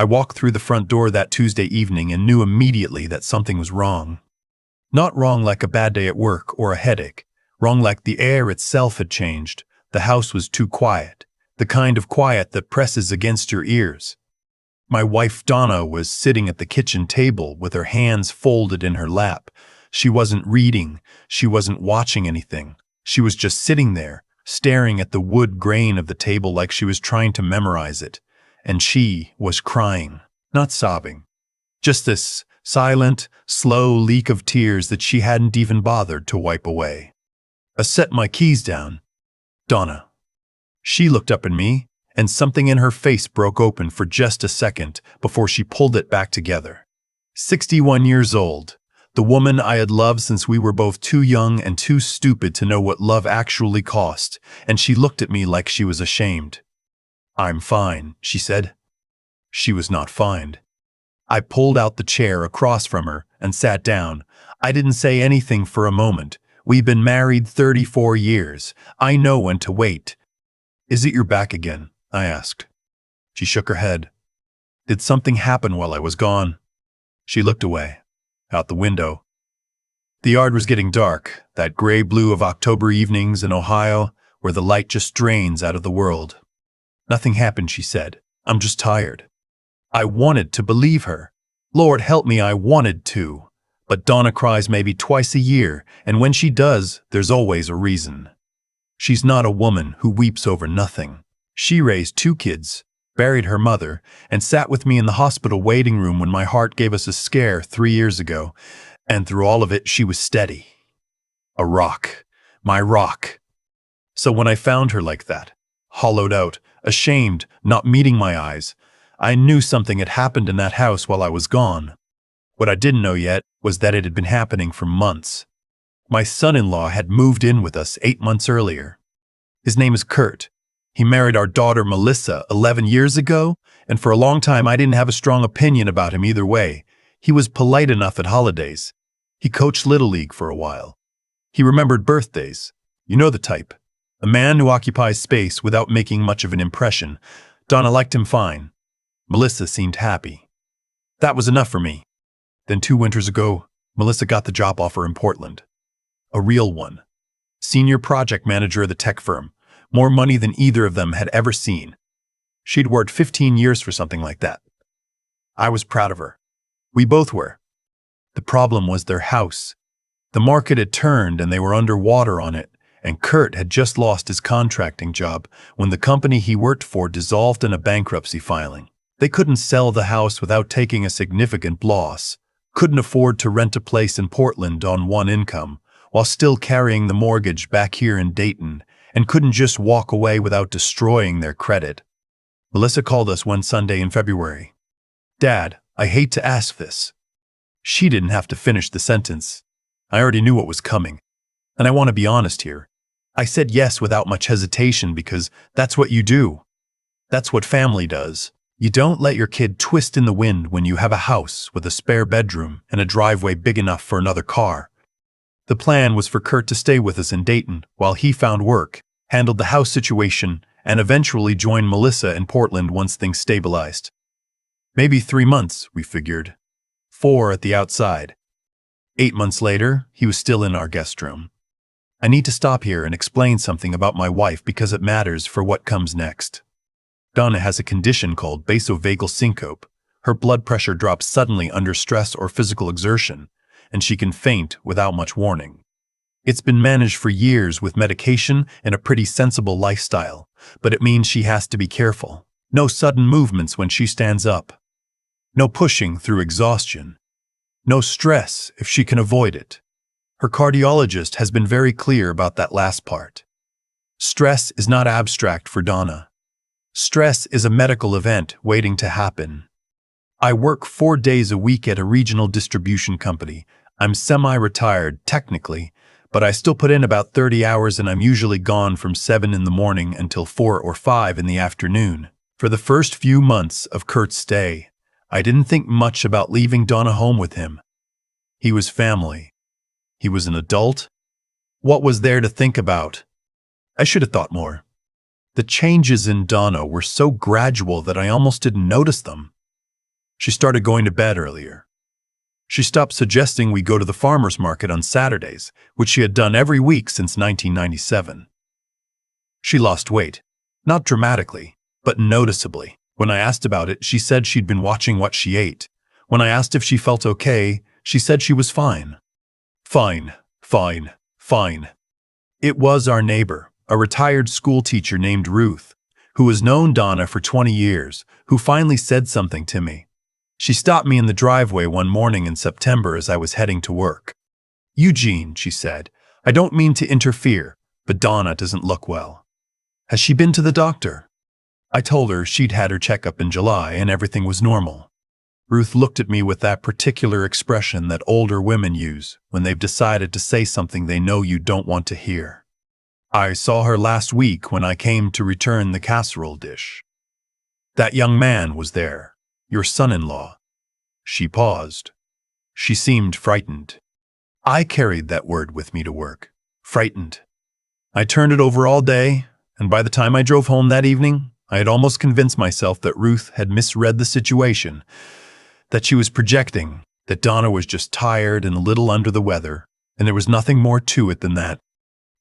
I walked through the front door that Tuesday evening and knew immediately that something was wrong. Not wrong like a bad day at work or a headache. Wrong like the air itself had changed. The house was too quiet. The kind of quiet that presses against your ears. My wife Donna was sitting at the kitchen table with her hands folded in her lap. She wasn't reading. She wasn't watching anything. She was just sitting there, staring at the wood grain of the table like she was trying to memorize it. And she was crying, not sobbing. Just this silent, slow leak of tears that she hadn't even bothered to wipe away. I set my keys down. Donna. She looked up at me, and something in her face broke open for just a second before she pulled it back together. 61 years old, the woman I had loved since we were both too young and too stupid to know what love actually cost, and she looked at me like she was ashamed. "I'm fine," she said. She was not fine. I pulled out the chair across from her and sat down. I didn't say anything for a moment. We've been married 34 years. I know when to wait. "Is it your back again?" I asked. She shook her head. "Did something happen while I was gone?" She looked away, out the window. The yard was getting dark, that gray blue of October evenings in Ohio, where the light just drains out of the world. "Nothing happened," she said. "I'm just tired." I wanted to believe her. Lord help me, I wanted to. But Donna cries maybe twice a year, and when she does, there's always a reason. She's not a woman who weeps over nothing. She raised 2 kids, buried her mother, and sat with me in the hospital waiting room when my heart gave us a scare 3 years ago, and through all of it, she was steady. A rock. My rock. So when I found her like that, hollowed out, ashamed, not meeting my eyes, I knew something had happened in that house while I was gone. What I didn't know yet was that it had been happening for months. My son-in-law had moved in with us 8 months earlier. His name is Kurt. He married our daughter Melissa 11 years ago, and for a long time I didn't have a strong opinion about him either way. He was polite enough at holidays. He coached Little League for a while. He remembered birthdays. You know the type. A man who occupies space without making much of an impression. Donna liked him fine. Melissa seemed happy. That was enough for me. Then 2 winters ago, Melissa got the job offer in Portland. A real one. Senior project manager of the tech firm. More money than either of them had ever seen. She'd worked 15 years for something like that. I was proud of her. We both were. The problem was their house. The market had turned and they were underwater on it, and Kurt had just lost his contracting job when the company he worked for dissolved in a bankruptcy filing. They couldn't sell the house without taking a significant loss, couldn't afford to rent a place in Portland on one income, while still carrying the mortgage back here in Dayton, and couldn't just walk away without destroying their credit. Melissa called us one Sunday in February. "Dad, I hate to ask this." She didn't have to finish the sentence. I already knew what was coming. And I want to be honest here. I said yes without much hesitation because that's what you do. That's what family does. You don't let your kid twist in the wind when you have a house with a spare bedroom and a driveway big enough for another car. The plan was for Kurt to stay with us in Dayton while he found work, handled the house situation, and eventually joined Melissa in Portland once things stabilized. Maybe 3 months, we figured. 4 at the outside. 8 months later, he was still in our guest room. I need to stop here and explain something about my wife because it matters for what comes next. Donna has a condition called vasovagal syncope. Her blood pressure drops suddenly under stress or physical exertion, and she can faint without much warning. It's been managed for years with medication and a pretty sensible lifestyle, but it means she has to be careful. No sudden movements when she stands up. No pushing through exhaustion. No stress if she can avoid it. Her cardiologist has been very clear about that last part. Stress is not abstract for Donna. Stress is a medical event waiting to happen. I work 4 days a week at a regional distribution company. I'm semi-retired, technically, but I still put in about 30 hours and I'm usually gone from 7 in the morning until 4 or 5 in the afternoon. For the first few months of Kurt's stay, I didn't think much about leaving Donna home with him. He was family. He was an adult. What was there to think about? I should have thought more. The changes in Donna were so gradual that I almost didn't notice them. She started going to bed earlier. She stopped suggesting we go to the farmer's market on Saturdays, which she had done every week since 1997. She lost weight, not dramatically, but noticeably. When I asked about it, she said she'd been watching what she ate. When I asked if she felt okay, she said she was fine. Fine, fine, fine. It was our neighbor, a retired school teacher named Ruth, who has known Donna for 20 years, who finally said something to me. She stopped me in the driveway one morning in September as I was heading to work. "Eugene," she said, "I don't mean to interfere, but Donna doesn't look well. Has she been to the doctor?" I told her she'd had her checkup in July and everything was normal. Ruth looked at me with that particular expression that older women use when they've decided to say something they know you don't want to hear. "I saw her last week when I came to return the casserole dish. That young man was there, your son-in-law." She paused. She seemed frightened. I carried that word with me to work. Frightened. I turned it over all day, and by the time I drove home that evening, I had almost convinced myself that Ruth had misread the situation, that she was projecting, that Donna was just tired and a little under the weather, and there was nothing more to it than that.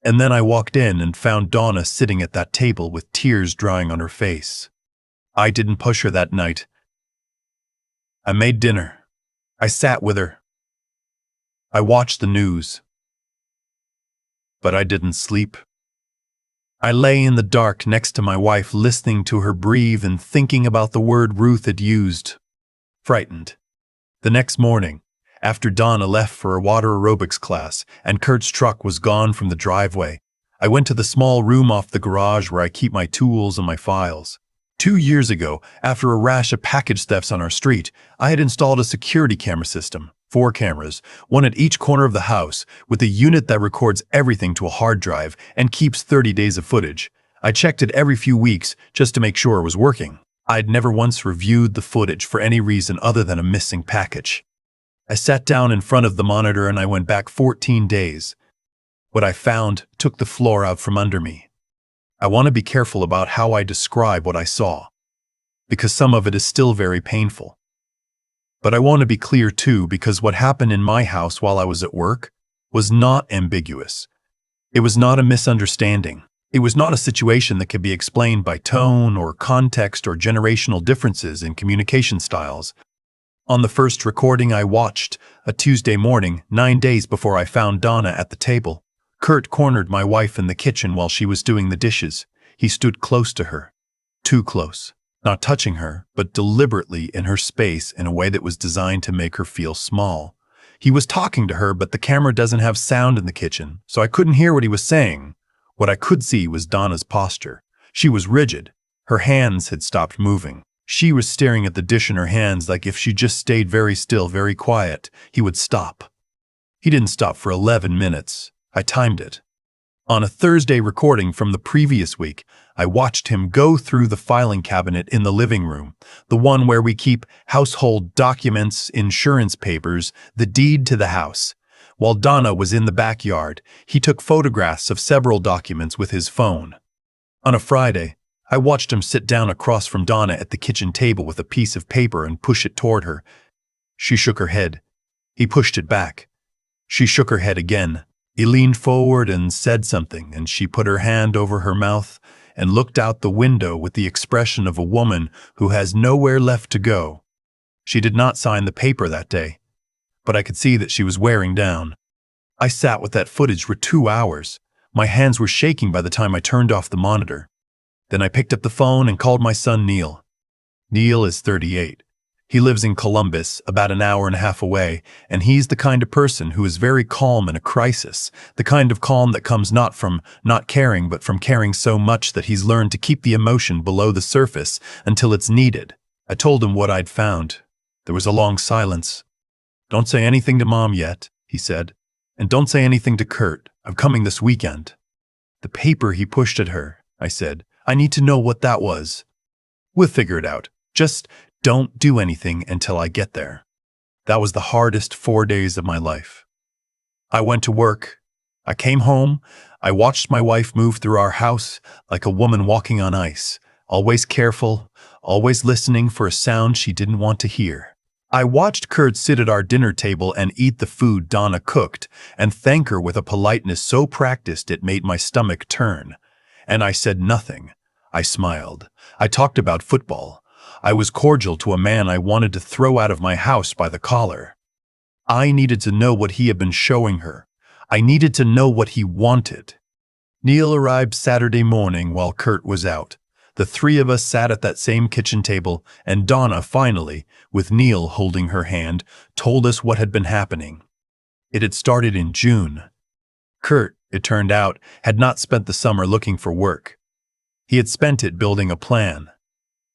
And then I walked in and found Donna sitting at that table with tears drying on her face. I didn't push her that night. I made dinner. I sat with her. I watched the news. But I didn't sleep. I lay in the dark next to my wife, listening to her breathe and thinking about the word Ruth had used. Frightened. The next morning, after Donna left for a water aerobics class and Kurt's truck was gone from the driveway, I went to the small room off the garage where I keep my tools and my files. 2 years ago, after a rash of package thefts on our street, I had installed a security camera system, 4 cameras, one at each corner of the house, with a unit that records everything to a hard drive and keeps 30 days of footage. I checked it every few weeks just to make sure it was working. I'd never once reviewed the footage for any reason other than a missing package. I sat down in front of the monitor and I went back 14 days. What I found took the floor out from under me. I want to be careful about how I describe what I saw, because some of it is still very painful. But I want to be clear too, because what happened in my house while I was at work was not ambiguous. It was not a misunderstanding. It was not a situation that could be explained by tone or context or generational differences in communication styles. On the first recording I watched, a Tuesday morning, 9 days before I found Donna at the table, Kurt cornered my wife in the kitchen while she was doing the dishes. He stood close to her. Too close. Not touching her, but deliberately in her space in a way that was designed to make her feel small. He was talking to her, but the camera doesn't have sound in the kitchen, so I couldn't hear what he was saying. What I could see was Donna's posture. She was rigid. Her hands had stopped moving. She was staring at the dish in her hands like if she just stayed very still, very quiet, he would stop. He didn't stop for 11 minutes. I timed it. On a Thursday recording from the previous week, I watched him go through the filing cabinet in the living room, the one where we keep household documents, insurance papers, the deed to the house. While Donna was in the backyard, he took photographs of several documents with his phone. On a Friday, I watched him sit down across from Donna at the kitchen table with a piece of paper and push it toward her. She shook her head. He pushed it back. She shook her head again. He leaned forward and said something, and she put her hand over her mouth and looked out the window with the expression of a woman who has nowhere left to go. She did not sign the paper that day, but I could see that she was wearing down. I sat with that footage for 2 hours. My hands were shaking by the time I turned off the monitor. Then I picked up the phone and called my son Neil. Neil is 38. He lives in Columbus, about an hour and a half away, and he's the kind of person who is very calm in a crisis, the kind of calm that comes not from not caring, but from caring so much that he's learned to keep the emotion below the surface until it's needed. I told him what I'd found. There was a long silence. "Don't say anything to Mom yet," he said, "and don't say anything to Kurt. I'm coming this weekend." "The paper he pushed at her," I said. "I need to know what that was." "We'll figure it out. Just don't do anything until I get there." That was the hardest 4 days of my life. I went to work. I came home. I watched my wife move through our house like a woman walking on ice. always careful, always listening for a sound she didn't want to hear. I watched Kurt sit at our dinner table and eat the food Donna cooked and thank her with a politeness so practiced it made my stomach turn. And I said nothing. I smiled. I talked about football. I was cordial to a man I wanted to throw out of my house by the collar. I needed to know what he had been showing her. I needed to know what he wanted. Neil arrived Saturday morning while Kurt was out. The three of us sat at that same kitchen table, and Donna finally, with Neil holding her hand, told us what had been happening. It had started in June. Kurt, it turned out, had not spent the summer looking for work. He had spent it building a plan.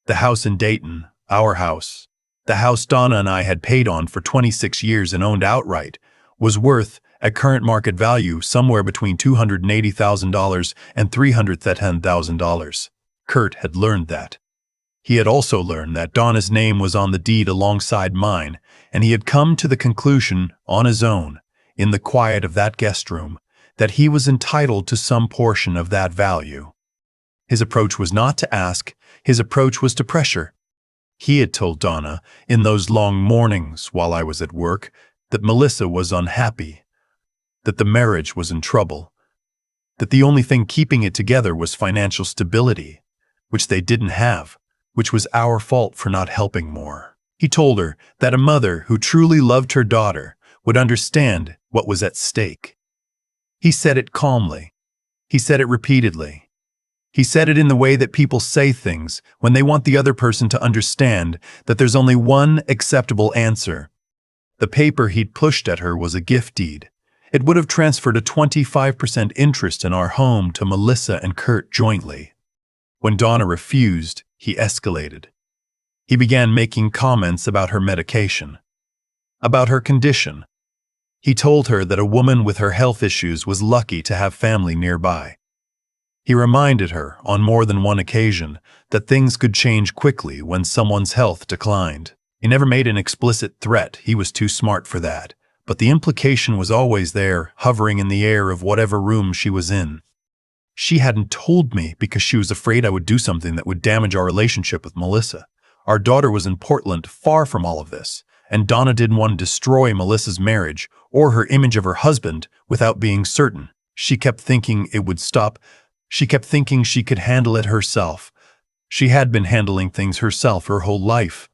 The house in Dayton, our house, the house Donna and I had paid on for 26 years and owned outright, was worth, at current market value, somewhere between $280,000 and $310,000. Kurt had learned that. He had also learned that Donna's name was on the deed alongside mine, and he had come to the conclusion, on his own, in the quiet of that guest room, that he was entitled to some portion of that value. His approach was not to ask, his approach was to pressure. He had told Donna, in those long mornings while I was at work, that Melissa was unhappy, that the marriage was in trouble, that the only thing keeping it together was financial stability, which they didn't have, which was our fault for not helping more. He told her that a mother who truly loved her daughter would understand what was at stake. He said it calmly. He said it repeatedly. He said it in the way that people say things when they want the other person to understand that there's only one acceptable answer. The paper he'd pushed at her was a gift deed. It would have transferred a 25% interest in our home to Melissa and Kurt jointly. When Donna refused, he escalated. He began making comments about her medication, about her condition. He told her that a woman with her health issues was lucky to have family nearby. He reminded her, on more than one occasion, that things could change quickly when someone's health declined. He never made an explicit threat, he was too smart for that, but the implication was always there, hovering in the air of whatever room she was in. She hadn't told me because she was afraid I would do something that would damage our relationship with Melissa. Our daughter was in Portland, far from all of this, and Donna didn't want to destroy Melissa's marriage or her image of her husband without being certain. She kept thinking it would stop. She kept thinking she could handle it herself. She had been handling things herself her whole life.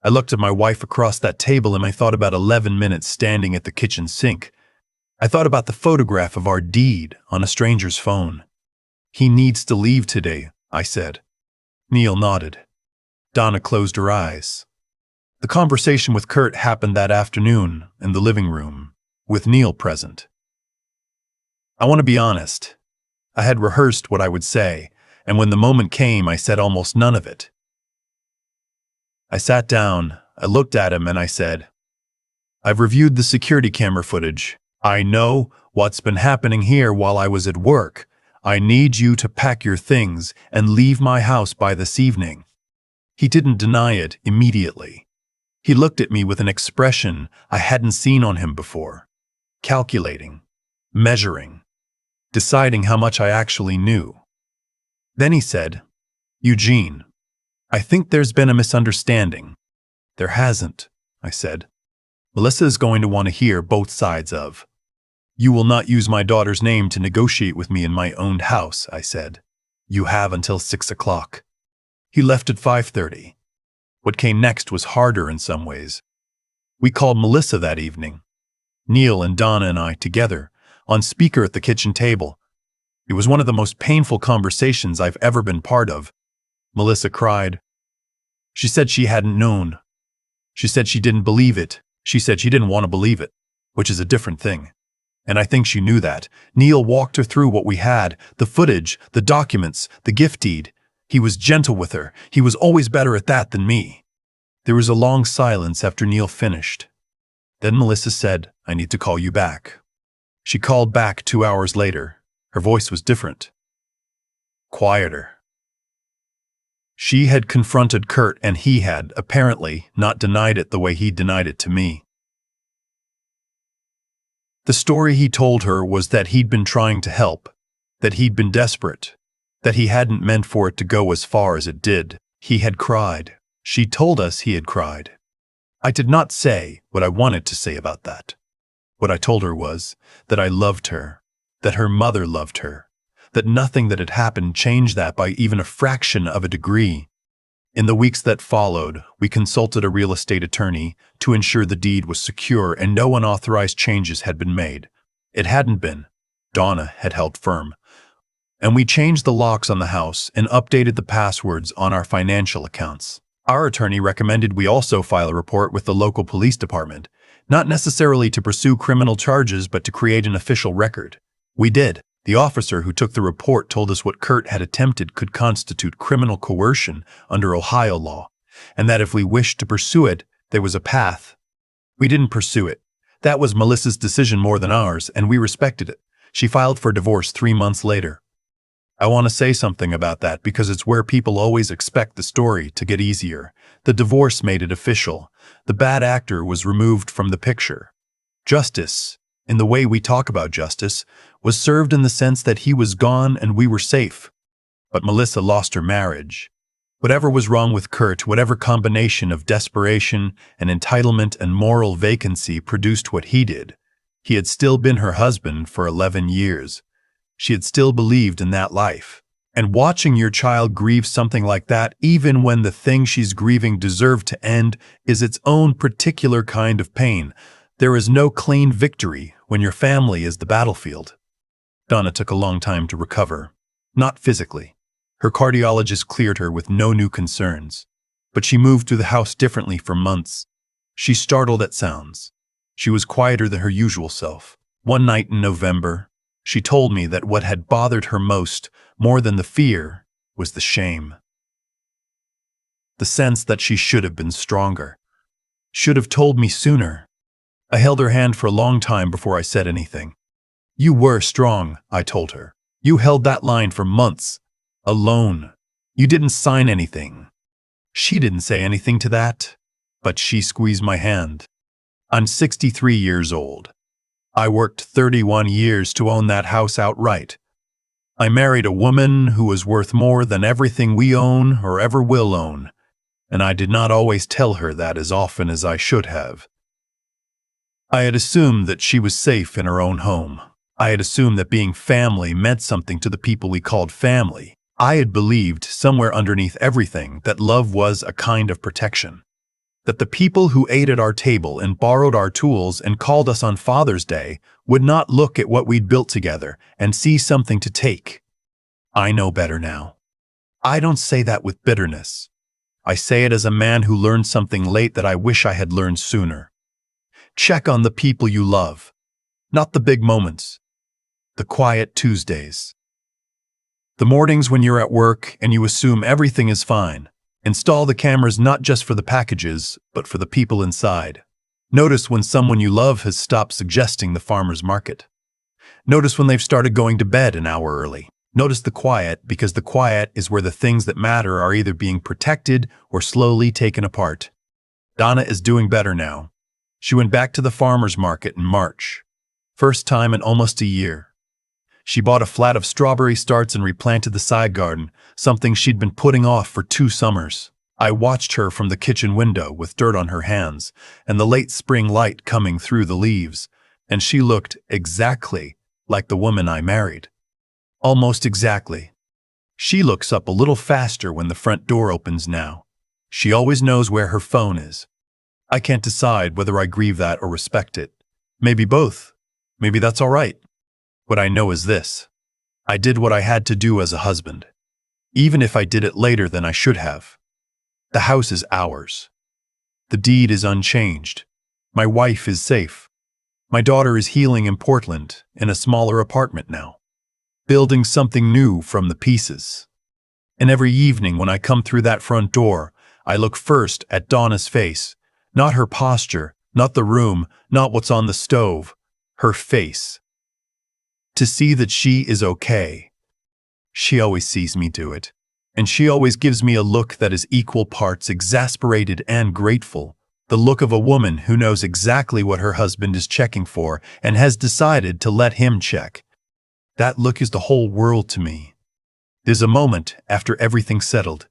I looked at my wife across that table and I thought about 11 minutes standing at the kitchen sink. I thought about the photograph of our deed on a stranger's phone. "He needs to leave today," I said. Neil nodded. Donna closed her eyes. The conversation with Kurt happened that afternoon in the living room, with Neil present. I want to be honest. I had rehearsed what I would say, and when the moment came, I said almost none of it. I sat down, I looked at him, and I said, "I've reviewed the security camera footage. I know what's been happening here while I was at work. I need you to pack your things and leave my house by this evening." He didn't deny it immediately. He looked at me with an expression I hadn't seen on him before. Calculating, measuring, deciding how much I actually knew. Then he said, "Eugene, I think there's been a misunderstanding." "There hasn't," I said. "Melissa is going to want to hear both sides of." "You will not use my daughter's name to negotiate with me in my owned house," I said. "You have until 6 o'clock. He left at 5:30. What came next was harder in some ways. We called Melissa that evening. Neil and Donna and I together, on speaker at the kitchen table. It was one of the most painful conversations I've ever been part of. Melissa cried. She said she hadn't known. She said she didn't believe it. She said she didn't want to believe it, which is a different thing. And I think she knew that. Neil walked her through what we had, the footage, the documents, the gift deed. He was gentle with her. He was always better at that than me. There was a long silence after Neil finished. Then Melissa said, "I need to call you back." She called back 2 hours later. Her voice was different. Quieter. She had confronted Kurt, and he had, apparently, not denied it the way he denied it to me. The story he told her was that he'd been trying to help, that he'd been desperate, that he hadn't meant for it to go as far as it did. He had cried. She told us he had cried. I did not say what I wanted to say about that. What I told her was that I loved her, that her mother loved her, that nothing that had happened changed that by even a fraction of a degree. In the weeks that followed, we consulted a real estate attorney to ensure the deed was secure and no unauthorized changes had been made. It hadn't been. Donna had held firm. And we changed the locks on the house and updated the passwords on our financial accounts. Our attorney recommended we also file a report with the local police department, not necessarily to pursue criminal charges but to create an official record. We did. The officer who took the report told us what Kurt had attempted could constitute criminal coercion under Ohio law, and that if we wished to pursue it, there was a path. We didn't pursue it. That was Melissa's decision more than ours, and we respected it. She filed for divorce 3 months later. I want to say something about that because it's where people always expect the story to get easier. The divorce made it official. The bad actor was removed from the picture. Justice, in the way we talk about justice, was served in the sense that he was gone and we were safe. But Melissa lost her marriage. Whatever was wrong with Kurt, whatever combination of desperation and entitlement and moral vacancy produced what he did, he had still been her husband for 11 years. She had still believed in that life. And watching your child grieve something like that, even when the thing she's grieving deserved to end, is its own particular kind of pain. There is no clean victory when your family is the battlefield. Donna took a long time to recover. Not physically. Her cardiologist cleared her with no new concerns. But she moved through the house differently for months. She startled at sounds. She was quieter than her usual self. One night in November, she told me that what had bothered her most, more than the fear, was the shame. The sense that she should have been stronger. Should have told me sooner. I held her hand for a long time before I said anything. You were strong, I told her. You held that line for months. Alone. You didn't sign anything. She didn't say anything to that, but she squeezed my hand. I'm 63 years old. I worked 31 years to own that house outright. I married a woman who was worth more than everything we own or ever will own, and I did not always tell her that as often as I should have. I had assumed that she was safe in her own home. I had assumed that being family meant something to the people we called family. I had believed, somewhere underneath everything, that love was a kind of protection. That the people who ate at our table and borrowed our tools and called us on Father's Day would not look at what we'd built together and see something to take. I know better now. I don't say that with bitterness. I say it as a man who learned something late that I wish I had learned sooner. Check on the people you love, not the big moments, the quiet Tuesdays. The mornings when you're at work and you assume everything is fine. Install the cameras not just for the packages, but for the people inside. Notice when someone you love has stopped suggesting the farmer's market. Notice when they've started going to bed an hour early. Notice the quiet, because the quiet is where the things that matter are either being protected or slowly taken apart. Donna is doing better now. She went back to the farmer's market in March. First time in almost a year. She bought a flat of strawberry starts and replanted the side garden, something she'd been putting off for 2 summers. I watched her from the kitchen window with dirt on her hands and the late spring light coming through the leaves, and she looked exactly like the woman I married. Almost exactly. She looks up a little faster when the front door opens now. She always knows where her phone is. I can't decide whether I grieve that or respect it. Maybe both. Maybe that's all right. What I know is this. I did what I had to do as a husband, even if I did it later than I should have. The house is ours. The deed is unchanged. My wife is safe. My daughter is healing in Portland, in a smaller apartment now, building something new from the pieces. And every evening when I come through that front door, I look first at Donna's face, not her posture, not the room, not what's on the stove, her face. To see that she is okay. She always sees me do it, and she always gives me a look that is equal parts exasperated and grateful, the look of a woman who knows exactly what her husband is checking for and has decided to let him check. That look is the whole world to me. There's a moment after everything settled,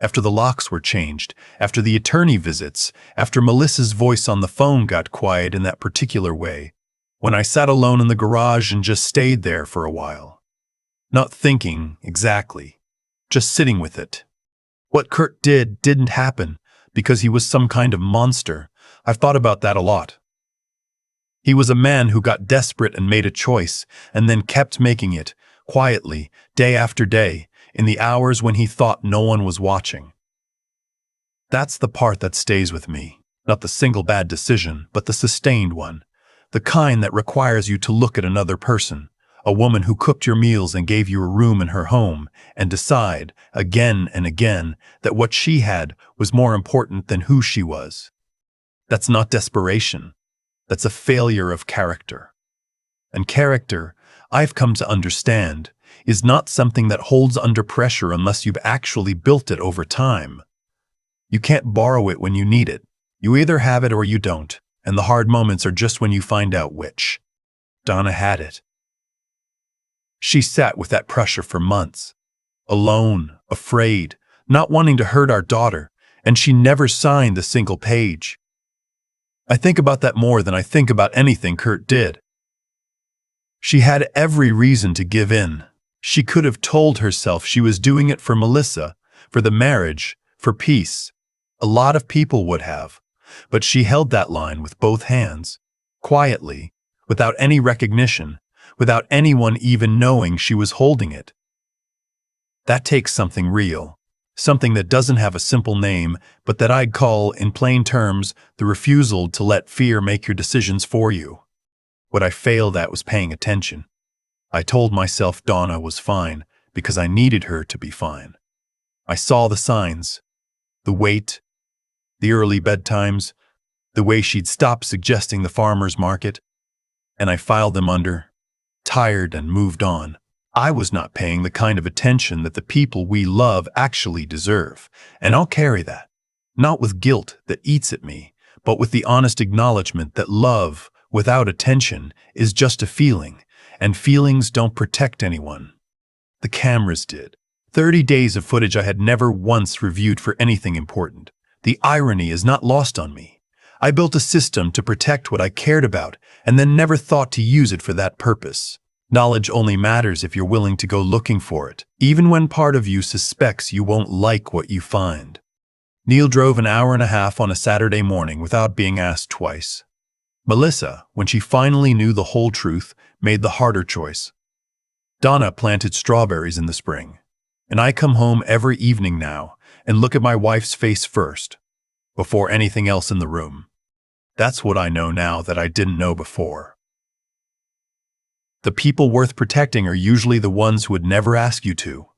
after the locks were changed, after the attorney visits, after Melissa's voice on the phone got quiet in that particular way, when I sat alone in the garage and just stayed there for a while. Not thinking, exactly, just sitting with it. What Kurt didn't happen because he was some kind of monster. I've thought about that a lot. He was a man who got desperate and made a choice, and then kept making it, quietly, day after day, in the hours when he thought no one was watching. That's the part that stays with me, not the single bad decision, but the sustained one, the kind that requires you to look at another person, a woman who cooked your meals and gave you a room in her home, and decide, again and again, that what she had was more important than who she was. That's not desperation. That's a failure of character. And character, I've come to understand, is not something that holds under pressure unless you've actually built it over time. You can't borrow it when you need it. You either have it or you don't, and the hard moments are just when you find out which. Donna had it. She sat with that pressure for months, alone, afraid, not wanting to hurt our daughter, and she never signed a single page. I think about that more than I think about anything Kurt did. She had every reason to give in. She could have told herself she was doing it for Melissa, for the marriage, for peace. A lot of people would have, but she held that line with both hands, quietly, without any recognition, without anyone even knowing she was holding it. That takes something real, something that doesn't have a simple name, but that I'd call, in plain terms, the refusal to let fear make your decisions for you. What I failed at was paying attention. I told myself Donna was fine because I needed her to be fine. I saw the signs, the weight, the early bedtimes, the way she'd stopped suggesting the farmer's market, and I filed them under, tired and moved on. I was not paying the kind of attention that the people we love actually deserve, and I'll carry that, not with guilt that eats at me, but with the honest acknowledgement that love, without attention, is just a feeling, and feelings don't protect anyone. The cameras did. 30 days of footage I had never once reviewed for anything important. The irony is not lost on me. I built a system to protect what I cared about, and then never thought to use it for that purpose. Knowledge only matters if you're willing to go looking for it, even when part of you suspects you won't like what you find. Neil drove an hour and a half on a Saturday morning without being asked twice. Melissa, when she finally knew the whole truth, made the harder choice. Donna planted strawberries in the spring, and I come home every evening now and look at my wife's face first, before anything else in the room. That's what I know now that I didn't know before. The people worth protecting are usually the ones who would never ask you to.